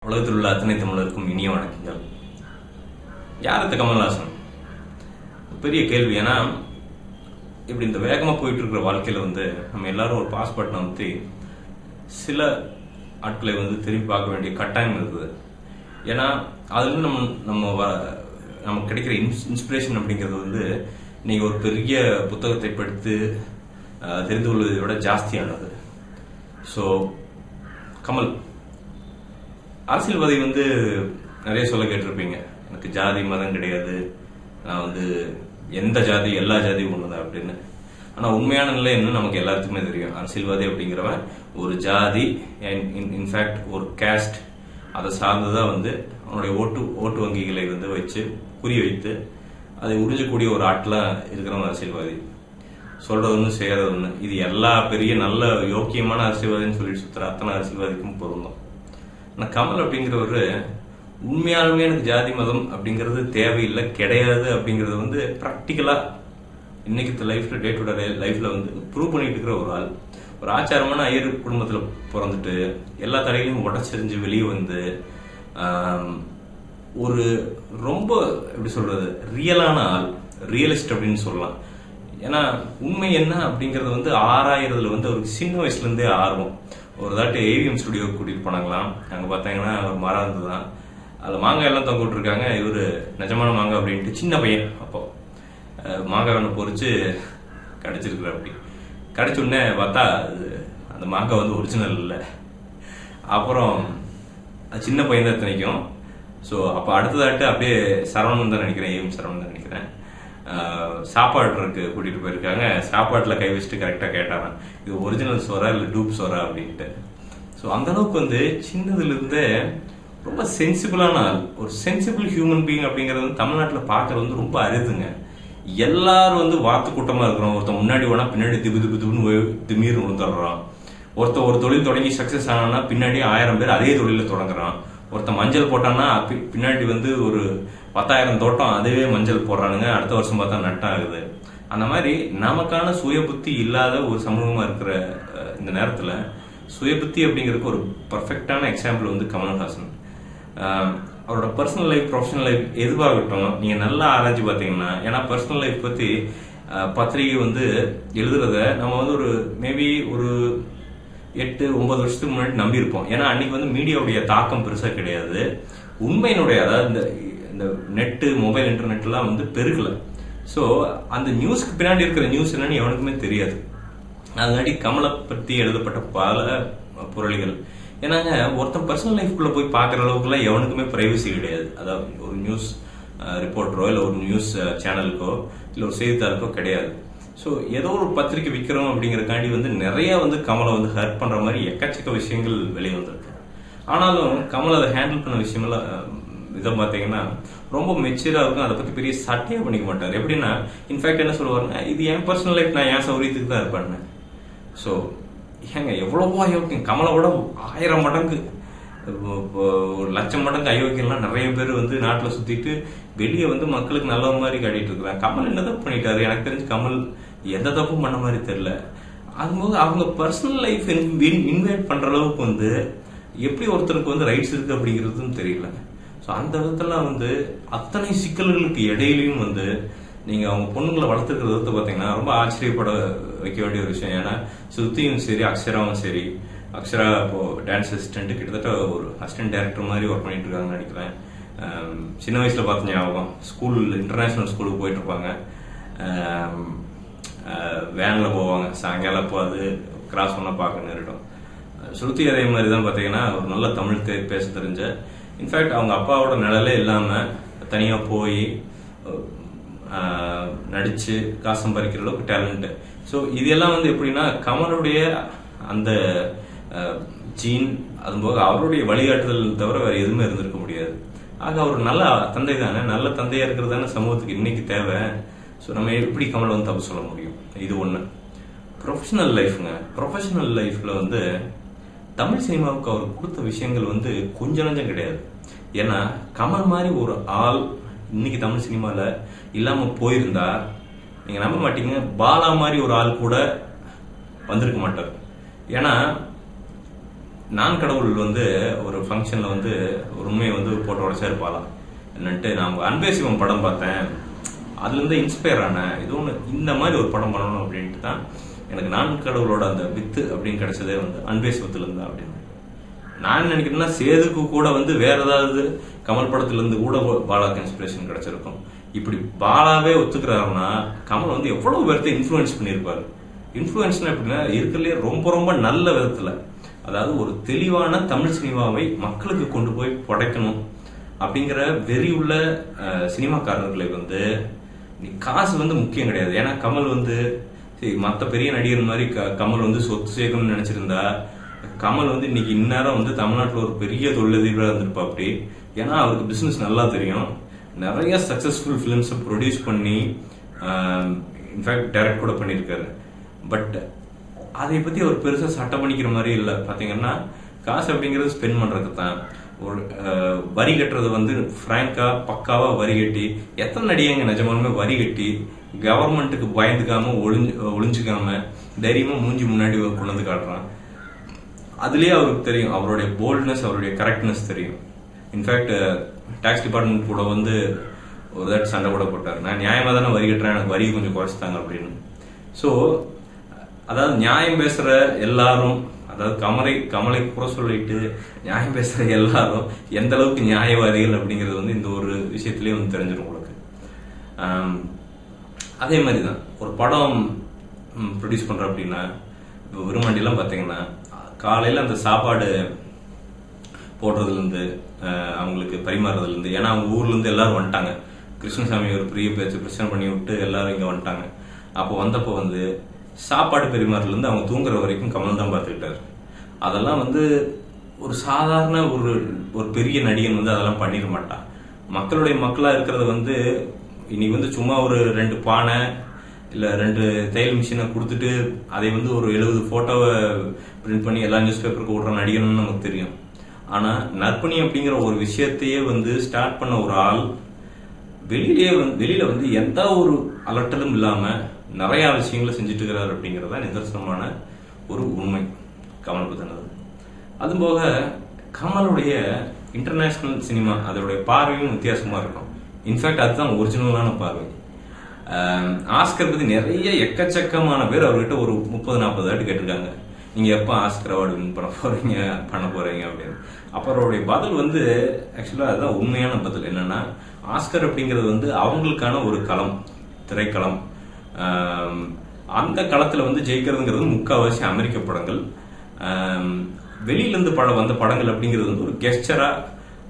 உலகத்தில் உள்ள அத்தனை தமிழருக்கும் இனிய வணக்கங்கள். யார் கமல்ஹாசன்? பெரிய கேள்வி. ஏன்னா இப்படி இந்த வேகமாக போயிட்டு இருக்கிற வாழ்க்கையில் நம்ம எல்லாரும் ஒரு பாஸ் பட்டனை வந்து சில ஆட்களை திரும்பி பார்க்க வேண்டிய கட்டாயம் இருக்குது. ஏன்னா அதுல நமக்கு கிடைக்கிற இன்ஸ்பிரேஷன் அப்படிங்கிறது நீங்க ஒரு பெரிய புத்தகத்தை படித்து தெரிந்து கொள்வதை விட ஜாஸ்தியானது. ஸோ கமல் அரசியல்வாதி நிறைய சொல்ல கேட்டிருப்பீங்க, எனக்கு ஜாதி மதம் கிடையாது, நான் எந்த ஜாதி எல்லா ஜாதியும் ஒண்ணுதான் அப்படின்னு. ஆனா உண்மையான நிலை என்ன நமக்கு எல்லாத்துக்குமே தெரியும். அரசியல்வாதி அப்படிங்கிறவன் ஒரு ஜாதி, இன்ஃபேக்ட் ஒரு கேஸ்ட், அதை சார்ந்துதான் அவனுடைய ஓட்டு வங்கிகளை வச்சு குறி வைத்து அதை உறிஞ்சக்கூடிய ஒரு ஆட்களா இருக்கிறவன் அரசியல்வாதி. சொல்றது ஒண்ணு செய்யறது ஒண்ணு. இது எல்லா பெரிய நல்ல யோக்கியமான அரசியல்வாதின்னு சொல்லிட்டு சுத்துற அத்தனை அரசியல்வாதிக்கும் பொருந்தும். ஆனா கமல் அப்படிங்கிறவரு உண்மையாலுமே எனக்கு ஜாதி மதம் அப்படிங்கிறது தேவையில்லை, கிடையாது அப்படிங்கறது பிராக்டிக்கலா இன்னைக்கு லைஃப்ல டே டு டே லைஃப்ல ப்ரூவ் பண்ணிட்டு இருக்கிற ஒரு ஆள். ஒரு ஆச்சாரமான ஐயர் குடும்பத்துல பிறந்துட்டு எல்லா தடைகளையும் உடச்செறிஞ்சு வெளியே ஒரு ரொம்ப எப்படி சொல்றது ரியலான ஆள், ரியலிஸ்ட் அப்படின்னு சொல்லலாம். ஏன்னா உண்மை என்ன அப்படிங்கறது ஆராயறதுல அவருக்கு சின்ன வயசுல இருந்தே ஆர்வம். ஒரு தாட்டி ஏவிஎம் ஸ்டுடியோ கூட்டிட்டு போனாங்களாம். அங்க பாத்தீங்கன்னா ஒரு மரம் இருந்துதான், அதுல மாங்காய் எல்லாம் தொங்க விட்டுருக்காங்க. இவரு நிஜமான மாங்காய் அப்படின்ட்டு சின்ன பையன் அப்போ மாங்காய் ஒன்று பொறிச்சு கடிச்சிருக்கிற. அப்படி கடிச்ச உடனே பார்த்தா அந்த மாங்காய் ஒரிஜினல் இல்லை. அப்புறம் சின்ன பையன் தான் இத்தனைக்கும். ஸோ அப்போ அடுத்ததாட்டு அப்படியே சரவணன் தான் நினைக்கிறேன், ஏவிஎம் சரவணன் தான் நினைக்கிறேன், சாப்பாடுக்கு கூட்டிட்டு போயிருக்காங்க. சாப்பாட்டுல கை வச்சுட்டு கரெக்டா கேட்டாராம், இது ஒரிஜினல் சோறா இல்ல டூப் சோறா அப்படின்ட்டு. ஸோ அந்த அளவுக்கு சின்னதுல இருந்தே ரொம்ப சென்சிபிளான ஆள், ஒரு சென்சிபிள் ஹியூமன் பீயிங் அப்படிங்கறது தமிழ்நாட்டில் பாக்குறது ரொம்ப அரிதுங்க. எல்லாரும் வாத்து கூட்டமா இருக்கிறோம். ஒருத்தன் முன்னாடி வேணா பின்னாடி திபுன்னு திமீர் விழுந்துடுறான். ஒருத்தன் ஒரு தொழில் தொடங்கி சக்சஸ் ஆனா பின்னாடி 1000 பேர் அதே தொழில தொடங்குறான். ஒருத்தன் மஞ்சள் போட்டான்னா பின்னாடி ஒரு 10,000 தோட்டம் அதுவே மஞ்சள் போடுறானுங்க. அடுத்த வருஷம் பார்த்தா நட்டாகுது. அந்த மாதிரி நமக்கான சுய புத்தி இல்லாத ஒரு சமூகமா இருக்கிற இந்த நேரத்துல சுய புத்தி அப்படிங்கிறதுக்கு ஒரு பர்ஃபெக்டான எக்ஸாம்பிள் கமல்ஹாசன். அவரோட பர்சனல் லைஃப், ப்ரொஃபஷனல் லைஃப் எதுவாகட்டும் நீங்க நல்லா ஆராய்ச்சி பாத்தீங்கன்னா, ஏன்னா பர்சனல் லைஃப் பத்தி பத்திரிகை எழுதுறத நம்ம ஒரு மேபி ஒரு 8-9 வருஷத்துக்கு முன்னாடி நம்பி இருப்போம். ஏன்னா அன்னைக்கு மீடியாவுடைய தாக்கம் பெருசா கிடையாது. உண்மையினுடைய அதாவது இந்த நெட்டு, மொபைல், இன்டர்நெட் எல்லாம் பெருகல. சோ அந்த நியூஸ்க்கு பின்னாடி இருக்கிற நியூஸ் என்னன்னு எவனுக்குமே தெரியாது. அதனாடி கமலை பத்தி எழுதப்பட்ட பல புரளிகள். ஏன்னாங்க ஒருத்தன் பர்சனல் லைஃப்குள்ள போய் பாக்குற அளவுக்கு எல்லாம் எவனுக்குமே பிரைவசி கிடையாது. அதாவது ஒரு நியூஸ் ரிப்போர்ட்டரோ இல்ல ஒரு நியூஸ் சேனலுக்கோ இல்ல ஒரு செய்தித்தாளுக்கோ கிடையாது. ஸோ ஏதோ ஒரு பத்திரிக்கை விற்கிறோம் அப்படிங்கறதுக்காண்டி நிறைய கமலை ஹர்ட் பண்ற மாதிரி எக்கச்சக்க விஷயங்கள் வெளியே வந்திருக்கு. ஆனாலும் கமல் அதை ஹேண்டில் பண்ண விஷயமெல்லாம் இதை பாத்தீங்கன்னா ரொம்ப மெச்சூரா இருக்கும். அதை பத்தி பெரிய சட்டையா பண்ணிக்க மாட்டாரு. எப்படின்னா இன்ஃபேக்ட் என்ன சொல்லுவாருங்க, இது என் பர்சனல் லைஃப், நான் என் சௌரியத்துக்கு தான் இருப்பேன். ஸோ ஏங்க எவ்வளவோ அயோக்கியம், கமலை விட 1000 மடங்கு 1,00,000 மடங்கு அயோக்கியம்லாம் நிறைய பேர் நாட்டுல சுத்திட்டு வெளியே மக்களுக்கு நல்ல மாதிரி காட்டிட்டு இருக்கிறாங்க. கமல் என்ன தப்பு பண்ணிட்டாரு? எனக்கு தெரிஞ்சு கமல் எந்த தப்பும் பண்ண மாதிரி தெரியல. அதுபோது அவங்க பர்சனல் லைஃப் இன்வைட் பண்ற அளவுக்கு எப்படி ஒருத்தருக்கு ரைட்ஸ் இருக்கு அப்படிங்கறதும் தெரியல. ஸோ அந்த விதத்துல அத்தனை சிக்கல்களுக்கு இடையிலையும் நீங்க அவங்க பொண்ணுங்களை வளர்த்துக்கிற விதத்தை பாத்தீங்கன்னா ரொம்ப ஆச்சரியப்பட வைக்க வேண்டிய ஒரு விஷயம். ஏன்னா சுத்தியும் சரி, அக்ஷராவும் சரி, அக்ஷரா இப்போ டான்ஸ் அசிஸ்டன்ட், கிட்டத்தட்ட ஒரு அசிஸ்டன்ட் டைரக்டர் மாதிரி ஒர்க் பண்ணிட்டு இருக்காங்கன்னு நினைக்கிறேன். சின்ன வயசுல பார்த்த ஞாபகம், ஸ்கூல் இன்டர்நேஷனல் ஸ்கூலுக்கு போயிட்டு இருப்பாங்க, வேன்ல போவாங்க, சாயங்காலம் அப்போ அது கிராஸ் பண்ண பார்க்க நேரிடும். ஸ்ருதி அதே மாதிரி தான் பாத்தீங்கன்னா ஒரு நல்ல தமிழ் பேச தெரிஞ்ச, இன்ஃபேக்ட் அவங்க அப்பாவோட நிழலே இல்லாம தனியா போய் நடிச்சு காசு சம்பாதிக்கிற அளவுக்கு டேலண்ட். ஸோ இதெல்லாம் எப்படின்னா கமலுடைய அந்த ஜீன், அதுபோக அவருடைய வழிகாட்டுதல் தவிர வேற எதுவுமே இருந்திருக்க முடியாது. ஆக அவர் நல்ல தந்தை தானே, நல்ல தந்தையா இருக்கிறது தானே சமூகத்துக்கு இன்னைக்கு தேவை. ஸோ நம்ம எப்படி கமல் தப்பு சொல்ல முடியும்? இது ஒண்ணு. ப்ரொஃபஷனல் லைஃப்ங்க, ப்ரொஃபஷனல் லைஃப்ல தமிழ் சினிமாவுக்கு அவர் கொடுத்த விஷயங்கள் கொஞ்சம் நஞ்சம் கிடையாது. ஏன்னா கமல் மாதிரி ஒரு ஆள் இன்னைக்கு தமிழ் சினிமால இல்லாம போயிருந்தா நீங்க நம்ப மாட்டீங்க, பாலா மாதிரி ஒரு ஆள் கூட வந்திருக்க மாட்டார். ஏன்னா நான் கடவுள் வந்து ஒரு ஃபங்க்ஷன்ல வந்து ஒரு உண்மையை வந்து போட்டு உடச்சாரு பாலாம் என்னன்ட்டு. நான் அன்பே சிவம் படம் பார்த்தேன், அதுல இருந்து இன்ஸ்பயர் ஆனேன், இது ஒன்று இந்த மாதிரி ஒரு படம் பண்ணணும் அப்படின்ட்டு தான் எனக்கு நான் கடவுளோட அந்த வித்து அப்படின்னு கிடைச்சதே வந்து அன்பே சிவத்துல இருந்தா அப்படின்னு நான் நினைக்கிறேன்னா. சேதுக்கு கூட வந்து வேற ஏதாவது கமல் படத்துல இருந்து கூட பாலாக்கு இன்ஸ்பிரேஷன் கிடைச்சிருக்கும். இப்படி பாலாவே ஒத்துக்கிறாருன்னா கமல் வந்து எவ்வளவு பேர்த்த இன்ஃபுளுன்ஸ் பண்ணியிருப்பாரு. இன்ஃபுளுன்ஸ்னா எப்படின்னா இருக்கிறதுலே ரொம்ப ரொம்ப நல்ல விதத்துல, அதாவது ஒரு தெளிவான தமிழ் சினிமாவை மக்களுக்கு கொண்டு போய் படைக்கணும் அப்படிங்கிற வெறி உள்ள சினிமாக்காரர்களை வந்து காசு வந்து முக்கியம் கிடையாது. ஏன்னா கமல் வந்து மற்ற பெரிய நடிகர் மாதிரி கமல் வந்து சொத்து சேர்க்கணும்னு நினைச்சிருந்தா கமல் வந்து இன்னைக்கு இந்நேரம் வந்து தமிழ்நாட்டில் ஒரு பெரிய தொழிலதிபராக இருந்திருப்பா. அப்படி ஏன்னா அவருக்கு பிசினஸ் நல்லா தெரியும், நிறைய சக்சஸ்ஃபுல் பிலிம்ஸ் ப்ரொடியூஸ் பண்ணி இன்ஃபேக்ட் டைரக்ட் கூட பண்ணியிருக்காரு. பட் அதை பத்தி அவர் பெருசா சட்டம் பண்ணிக்கிற மாதிரி இல்லை. பாத்தீங்கன்னா காசு அப்படிங்கிறது ஸ்பெண்ட் பண்றதுக்கு தான். ஒரு வரி கட்டுறது வந்து பிராங்கா பக்காவா வரி கட்டி, எத்தனை நடிகங்க நிஜமாலுமே வரி கட்டி கவர்மெண்ட்டுக்கு பயந்துக்காம ஒளிஞ்சுக்காம தைரியமா மூஞ்சி முன்னாடி கொண்டு வந்து காட்டுறான். அதுலயே அவருக்கு தெரியும் அவருடைய போல்ட்னஸ், அவருடைய கரெக்ட்னஸ் தெரியும். இன்ஃபேக்ட் டாக்ஸ் டிபார்ட்மெண்ட் கூட வந்து ஒரு தாட்டி சண்டை கூட போட்டார், நான் நியாயமா தானே வரி கட்டுறேன், எனக்கு வரி கொஞ்சம் குறைச்சிட்டாங்க அப்படின்னு. ஸோ அதாவது நியாயம் பேசுற எல்லாரும், அதாவது கமலை குறை சொல்லிட்டு நியாயம் பேசுற எல்லாரும் எந்த அளவுக்கு நியாயவாதிகள் அப்படிங்கிறது வந்து இந்த ஒரு விஷயத்திலேயே வந்து தெரிஞ்சிடும் உங்களுக்கு. அதே மாதிரிதான் ஒரு படம் ப்ரொடியூஸ் பண்ற அப்படின்னா, இப்போ விரும்மாண்டிலாம் பாத்தீங்கன்னா காலையில அந்த சாப்பாடு போடுறதுல இருந்து அவங்களுக்கு பரிமாறுறதுல இருந்து, ஏன்னா அவங்க ஊர்ல இருந்து எல்லாரும் வந்துட்டாங்க. கிருஷ்ணசாமி ஒரு பெரிய பேச்சு பிரச்சனை பண்ணி விட்டு எல்லாரும் இங்க வந்துட்டாங்க. அப்போ வந்தப்போ வந்து சாப்பாடு பரிமாறல இருந்து அவங்க தூங்குற வரைக்கும் கமல் தான் பார்த்துக்கிட்டாரு. அதெல்லாம் வந்து ஒரு சாதாரண ஒரு பெரிய நடிகன் வந்து அதெல்லாம் பண்ணிட மாட்டான். மக்களுடைய மக்களா இருக்கிறத வந்து இன்னைக்கு வந்து சும்மா ஒரு 2 பானை இல்ல 2 தையல் மிஷினை கொடுத்துட்டு அதை வந்து ஒரு 70 போட்டோவை பிரிண்ட் பண்ணி எல்லா நியூஸ் பேப்பருக்கு விடுற நடிகன்னு நமக்கு தெரியும். ஆனா நற்பணி அப்படிங்கிற ஒரு விஷயத்தையே வந்து ஸ்டார்ட் பண்ண ஒரு ஆள் வெளியில வந்து எந்த ஒரு அலட்டலும் இல்லாம நிறைய விஷயங்களை செஞ்சுட்டு இருக்கிறார் அப்படிங்கறத நிதர்சனமான ஒரு உண்மை கமல் பத்தினது. அதுபோக கமலுடைய இன்டர்நேஷனல் சினிமா அதோடைய பார்வையும் வித்தியாசமா இருக்கும். இன்ஃபேக்ட் அதுதான் ஒரிஜினலான பார்வை. ஆஸ்கர் பத்தி நிறைய எக்கச்சக்கமான பேர் அவர்கிட்ட ஒரு 30-40 வாட்டி கேட்டிருக்காங்க, நீங்க எப்ப ஆஸ்கர் அவார்டு வின் பண்ண போறீங்க அப்படின்னு. அப்ப அவருடைய பதில் வந்து ஆக்சுவலா அதுதான் உண்மையான பதில். என்னன்னா, ஆஸ்கர் அப்படிங்கிறது வந்து அவங்களுக்கான ஒரு களம், திரைக்களம். அந்த களத்துல வந்து ஜெயிக்கிறதுங்கிறது முக்கால்வாசி அமெரிக்க படங்கள். வெளியில இருந்து வந்த படங்கள் அப்படிங்கிறது வந்து ஒரு கெஸ்டரா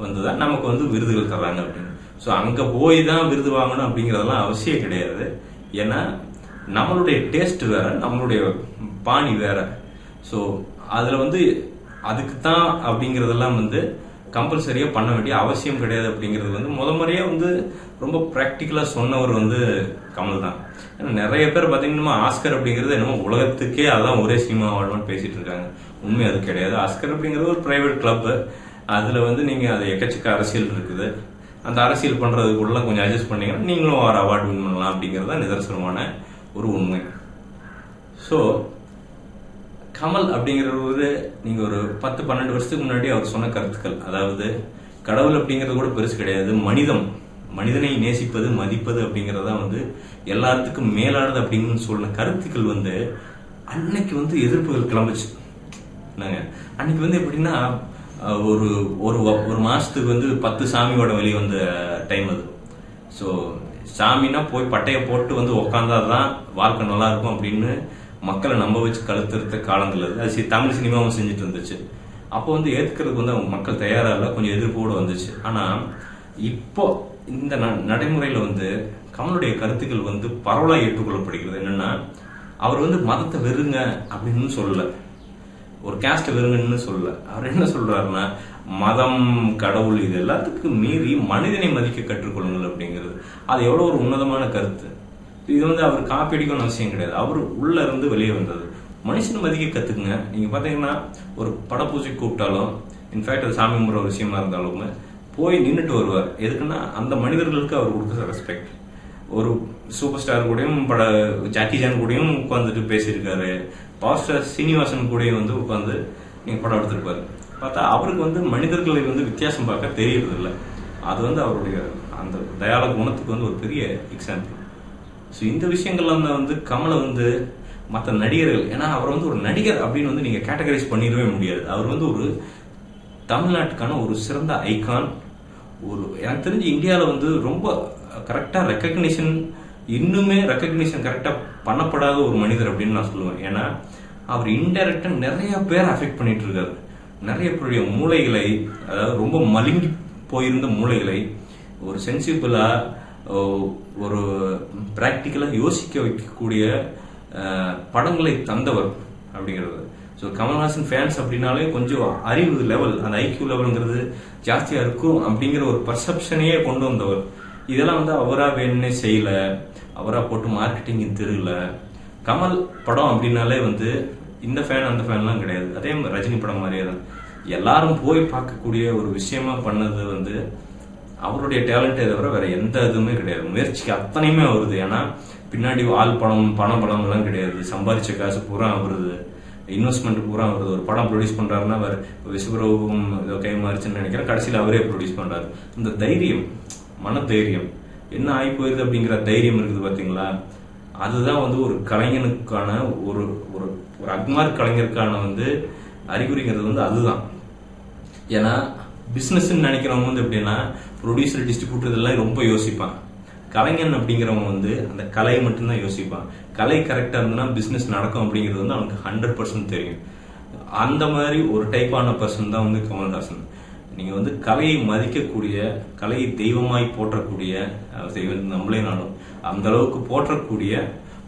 வந்துதான் நமக்கு வந்து விருதுகள் தர்றாங்க அப்படின்னு. ஸோ அங்க போய் தான் விருது வாங்கணும் அப்படிங்கறதெல்லாம் அவசியம் கிடையாது. ஏன்னா நம்மளுடைய டேஸ்ட் வேற, நம்மளுடைய பாணி வேற. ஸோ அதுல வந்து அதுக்குத்தான் அப்படிங்கறதெல்லாம் வந்து கம்பல்சரியா பண்ண வேண்டிய அவசியம் கிடையாது அப்படிங்கிறது வந்து முறையா வந்து ரொம்ப பிராக்டிக்கலா சொன்னவர் வந்து கமல் தான். ஏன்னா நிறைய பேர் பாத்தீங்கன்னா ஆஸ்கர் அப்படிங்கிறது என்னமோ உலகத்துக்கே அதான் ஒரே சினிமா அவார்டுன்னு பேசிட்டு இருக்காங்க. உண்மை அது கிடையாது. ஆஸ்கர் அப்படிங்கிறது ஒரு பிரைவேட் கிளப். அதுல வந்து நீங்க அது எக்கச்சக்க அரசியல் இருக்குது. அந்த அரசியல் பண்றதுக்குள்ள கொஞ்சம் அட்ஜஸ்ட் பண்ணீங்கன்னா நீங்களும் ஒரு அவார்டு வின் பண்ணலாம் அப்படிங்கறத நிதர்சனமான ஒரு உண்மை. ஸோ கமல் அப்படிங்கிறவரு நீங்க ஒரு 10-12 வருஷத்துக்கு முன்னாடி அவர் சொன்ன கருத்துக்கள், அதாவது கடவுள் அப்படிங்கிறது கூட பெருசு கிடையாது, மனிதனை நேசிப்பது மதிப்பது அப்படிங்கறதா வந்து எல்லாத்துக்கும் மேலானது அப்படின்னு சொன்ன கருத்துக்கள் வந்து அன்னைக்கு வந்து எதிர்ப்புகள் கிளம்புச்சு. அன்னைக்கு வந்து எப்படின்னா ஒரு மாசத்துக்கு வந்து 10 சாமியோட வெளியே வந்த டைம் அது. ஸோ சாமின்னா போய் பட்டைய போட்டு வந்து உக்காந்தாதான் வாழ்க்கை நல்லா இருக்கும் அப்படின்னு மக்களை நம்ப வச்சு கழுத்துறுத்த காலங்கள் அது. தமிழ் சினிமாவும் செஞ்சுட்டு இருந்துச்சு. அப்போ வந்து ஏத்துக்கிறதுக்கு வந்து அவங்க மக்கள் தயாரா இல்ல, கொஞ்சம் எதிர்ப்போடு வந்துச்சு. ஆனா இப்போ இந்த நடைமுறையில வந்து கமலுடைய கருத்துக்கள் வந்து பரவலா ஏற்றுக்கொள்ளப்படுகிறது. என்னன்னா, அவர் வந்து மதத்தை வெறுங்க அப்படின்னு சொல்லல, ஒரு கேஸ்ட் வெறுங்கன்னு சொல்லல. அவர் என்ன சொல்றாருன்னா, மதம் கடவுள் இது எல்லாத்துக்கும் மீறி மனிதனை மதிக்க கற்றுக்கொள்ளுங்கள் அப்படிங்கிறது. அது எவ்வளவு ஒரு உன்னதமான கருத்து. இது வந்து அவர் காப்பி அடிக்கணும்னு அவசியம் கிடையாது. அவர் உள்ள இருந்து வெளியே வந்தது. மனுஷனை மதிக்க கத்துக்குங்க. நீங்க பாத்தீங்கன்னா ஒரு படப்பூஜை கூப்பிட்டாலும், இன்ஃபேக்ட் அது சாமி கும்பிட்ற ஒரு விஷயமா இருந்தாலும் போய் நின்றுட்டு வருவார். எதுக்குன்னா அந்த மனிதர்களுக்கு அவர் கொடுக்குற ரெஸ்பெக்ட். ஒரு சூப்பர் ஸ்டார் கூடயும் ஜாக்கி ஜான் கூடயும் உட்காந்துட்டு பேசியிருக்காரு. பவர் ஸ்டார் சீனிவாசன் கூடயும் வந்து உட்காந்து நீங்க படம் எடுத்திருப்பாரு. பார்த்தா அவருக்கு வந்து மனிதர்களை வந்து வித்தியாசம் பார்க்க தெரியறது இல்லை. அது வந்து அவருடைய அந்த தயால குணத்துக்கு வந்து ஒரு பெரிய எக்ஸாம்பிள். ஸோ இந்த விஷயங்கள்லாம் தான் வந்து கமலை வந்து மற்ற நடிகர்கள், ஏன்னா அவர் வந்து ஒரு நடிகர் அப்படின்னு வந்து நீங்க கேட்டகரைஸ் பண்ணிடவே முடியாது. அவர் வந்து ஒரு தமிழ்நாட்டுக்கான ஒரு சிறந்த ஐகான். ஒரு எனக்கு தெரிஞ்சு இந்தியாவில் வந்து ரொம்ப கரெக்டா ரெக்கக்னிஷன், இன்னுமே ரெக்கக்னிஷன் கரெக்டா பண்ணப்படாத ஒரு மனிதர் அப்படின்னு நான் சொல்லுவேன். ஏன்னா அவர் இன்டைரக்டா நிறைய பேர் அஃபெக்ட் பண்ணிட்டு இருக்காரு. நிறைய பேருடைய மூளைகளை, அதாவது ரொம்ப மழுங்கி போயிருந்த மூளைகளை ஒரு சென்சிபிளா, ஒரு பிராக்டிக்கலா யோசிக்க வைக்கக்கூடிய படங்களை தந்தவர் அப்படிங்கிறது. ஸோ கமல்ஹாசன் ஃபேன்ஸ் அப்படின்னாலே கொஞ்சம் அறிவு லெவல், அந்த ஐக்கியூ லெவல்ங்கிறது ஜாஸ்தியா இருக்கும் அப்படிங்கிற ஒரு பர்செப்ஷனையே கொண்டு வந்தவர். இதெல்லாம் வந்து அவரா வேணுன்னே செய்யல, அவரா போட்டு மார்க்கெட்டிங் தெரியல. கமல் படம் அப்படின்னாலே வந்து இந்த ஃபேன் அந்த ஃபேன்லாம் கிடையாது. அதே ரஜினி படம் மாதிரியே தான் எல்லாரும் போய் பார்க்கக்கூடிய ஒரு விஷயமா பண்ணது வந்து அவருடைய டேலண்டே தவிர வேற எந்த இதுவுமே கிடையாது. முயற்சிக்கு அத்தனையுமே வருது. ஏன்னா பின்னாடி ஆள் படம் பணம் எல்லாம் கிடையாது. சம்பாதிச்ச காசு பூரா வருது, இன்வெஸ்ட்மெண்ட் பூரா வருது. ஒரு படம் ப்ரொடியூஸ் பண்றாருன்னா வேற விஸ்வரூபம் ஏதோ கை மாறிச்சுன்னு நினைக்கிறேன், கடைசியில் அவரே ப்ரொடியூஸ் பண்றாரு. இந்த தைரியம், மன தைரியம் என்ன ஆகி போயிருது அப்படிங்கிற தைரியம் இருக்குது பாத்தீங்களா? அதுதான் வந்து ஒரு கலைஞனுக்கான ஒரு ஒரு ஒரு அக்மார் கலைஞருக்கான வந்து அறிகுறிங்கிறது வந்து அதுதான். ஏன்னா பிசினஸ் நினைக்கிறவங்க வந்து எப்படின்னா ப்ரொடியூசர், டிஸ்ட்ரிபியூட்டர் இதெல்லாம் ரொம்ப யோசிப்பான். கலைஞன் அப்படிங்கிறவங்க வந்து அந்த கலையை மட்டும்தான் யோசிப்பான். கலை கரெக்டா இருந்ததுன்னா பிசினஸ் நடக்கும் அப்படிங்கிறது வந்து அவனுக்கு 100% தெரியும். அந்த மாதிரி ஒரு டைப்பான பர்சன் தான் வந்து கமல்ஹாசன். நீங்க வந்து கலையை மதிக்கக்கூடிய, கலையை தெய்வமாய் போற்றக்கூடிய, நம்மளே நானும் அந்த அளவுக்கு போற்றக்கூடிய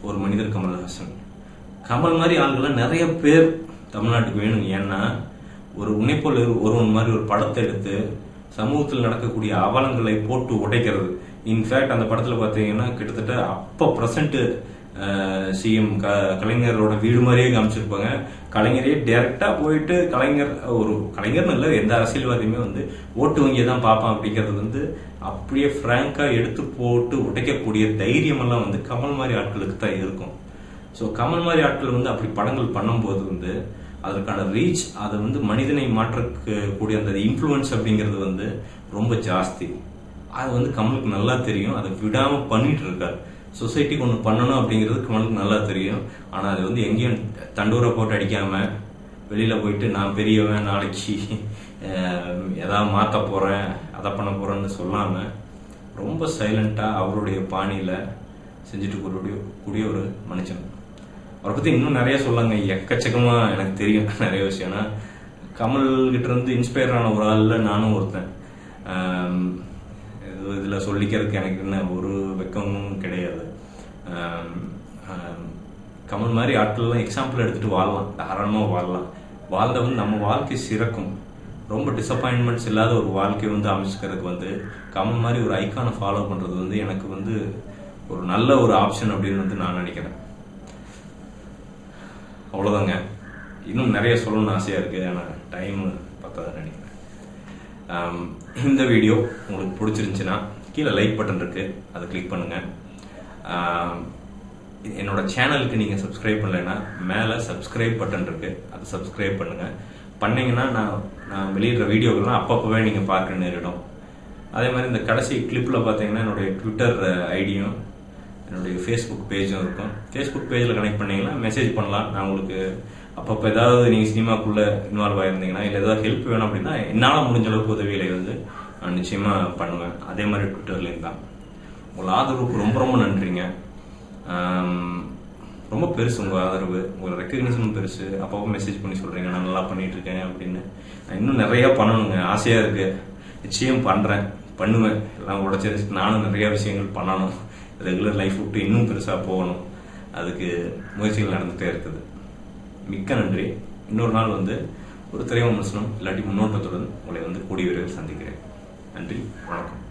ஒரு மனிதர் கமல்ஹாசன். கமல் மாதிரி ஆளுங்கெல்லாம் நிறைய பேர் தமிழ்நாட்டுக்கு வேணும். ஏன்னா ஒரு உன்னைப்போல் ஒருவன் மாதிரி ஒரு படத்தை எடுத்து சமூகத்தில் நடக்கக்கூடிய அவலங்களை போட்டு உடைக்கிறது. இன்ஃபேக்ட் அந்த படத்துல பாத்தீங்கன்னா கிட்டத்தட்ட அப்ப பிரசன்ட் சிஎம் கலைஞரோட வீடு மாதிரியே காமிச்சிருப்பாங்க. கலைஞரே டைரக்டா போயிட்டு ஒரு கலைஞர்னு இல்ல, எந்த அரசியல்வாதியுமே வந்து ஓட்டு வங்கியை தான் பார்ப்பான் அப்படிங்கிறது வந்து அப்படியே பிராங்கா எடுத்து போட்டு உடைக்கக்கூடிய தைரியம் எல்லாம் வந்து கமல் மாதிரி ஆட்களுக்கு தான் இருக்கும். ஸோ கமல் மாதிரி ஆட்கள் வந்து அப்படி படங்கள் பண்ணும்போது வந்து அதற்கான ரீச், அதை வந்து மனிதனை மாற்றக்கூடிய அந்த இன்ஃப்ளூயன்ஸ் அப்படிங்கிறது வந்து ரொம்ப ஜாஸ்தி. அது வந்து கமலுக்கு நல்லா தெரியும். அதை விடாம பண்ணிட்டு இருக்காரு. சொசைட்டிக்கு ஒன்று பண்ணணும் அப்படிங்கிறது கமலுக்கு நல்லா தெரியும். ஆனா அது வந்து எங்கேயும் தண்டூரை போட்டு அடிக்காம, வெளியில போயிட்டு நான் பெரியவன், நாளைக்கு எதாவது மாத்த போறேன், அதை பண்ண போறேன்னு சொல்லாம ரொம்ப சைலண்டா அவருடைய பாணியில செஞ்சுட்டு கூடிய ஒரு மனுஷன். அவரை பத்தி இன்னும் நிறைய சொல்லாங்க, எக்கச்சக்கமா எனக்கு தெரியும் நிறைய விஷயம். கமல் கிட்ட இருந்து இன்ஸ்பயர் ஆன ஒரு ஆள்ல நானும் ஒருத்தன். இதுல சொல்லிக்கிறதுக்கு எனக்கு என்ன ஒரு வெக்கமும் கிடையாது. கமல் மாதிரி ஆட்கள்லாம் எக்ஸாம்பிள் எடுத்துட்டு வாழலாம், தாராளமா வாழலாம். வாழ்ந்தவன் நம்ம வாழ்க்கை சிறக்கும். ரொம்ப டிசப்பாயின்மெண்ட்ஸ் இல்லாத ஒரு வாழ்க்கையை வந்து அமைச்சுக்கிறதுக்கு வந்து கமல் மாதிரி ஒரு ஐக்கானை ஃபாலோ பண்றது வந்து எனக்கு வந்து ஒரு நல்ல ஒரு ஆப்ஷன் அப்படின்னு வந்து நான் நினைக்கிறேன். அவ்வளவுதாங்க. இன்னும் நிறைய சொல்லணும்னு ஆசையா இருக்கு, ஆனா டைம் பத்தாதான் நினைக்கிறேன். இந்த வீடியோ உங்களுக்கு பிடிச்சிருந்துச்சுன்னா கீழே லைக் பட்டன் இருக்கு, அதை கிளிக் பண்ணுங்க. என்னோட சேனலுக்கு நீங்க சப்ஸ்கிரைப் பண்ணலைன்னா மேல சப்ஸ்கிரைப் பட்டன் இருக்கு, அதை சப்ஸ்கிரைப் பண்ணுங்க. பண்ணீங்கன்னா நான் வெளியிடுற வீடியோக்கெல்லாம் அப்பப்பவே நீங்க பார்க்க நேரிடும். அதே மாதிரி இந்த கடைசி கிளிப்ல பாத்தீங்கன்னா என்னுடைய ட்விட்டர் ஐடியும் என்னுடைய ஃபேஸ்புக் பேஜும் இருக்கும். ஃபேஸ்புக் பேஜில் கனெக்ட் பண்ணீங்கன்னா மெசேஜ் பண்ணலாம். நான் உங்களுக்கு அப்பப்போ ஏதாவது நீங்கள் சினிமாக்குள்ள இன்வால்வ் ஆயிருந்தீங்கன்னா இல்லை ஏதாவது ஹெல்ப் வேணும் அப்படின்னா என்னால் முடிஞ்ச அளவுக்கு உதவிகளை வந்து நான் நிச்சயமா பண்ணுவேன். அதே மாதிரி ட்விட்டர்லேயும் தான். உங்கள் ஆதரவுக்கு ரொம்ப ரொம்ப நன்றிங்க. ரொம்ப பெருசு உங்கள் ஆதரவு, உங்களோட ரெக்கக்னிஷனும் பெருசு. அப்பப்போ மெசேஜ் பண்ணி சொல்றீங்க நான் நல்லா பண்ணிட்டு இருக்கேன் அப்படின்னு. நான் இன்னும் நிறைய பண்ணணுங்க, ஆசையா இருக்கு. நிச்சயம் பண்றேன், பண்ணுவேன். எல்லாம் உடச்சிருச்சு. நானும் நிறைய விஷயங்கள் பண்ணணும். ரெகுலர் லைஃப் விட்டு இன்னும் பெருசா போகணும். அதுக்கு முயற்சிகள் நடந்துட்டே இருக்குது. மிக்க நன்றி. இன்னொரு நாள் வந்து ஒரு திரை விமர்சனம் இல்லாட்டி முன்னோட்டத்துடன் உங்களை வந்து கூடிய விரைவில் சந்திக்கிறேன். நன்றி, வணக்கம்.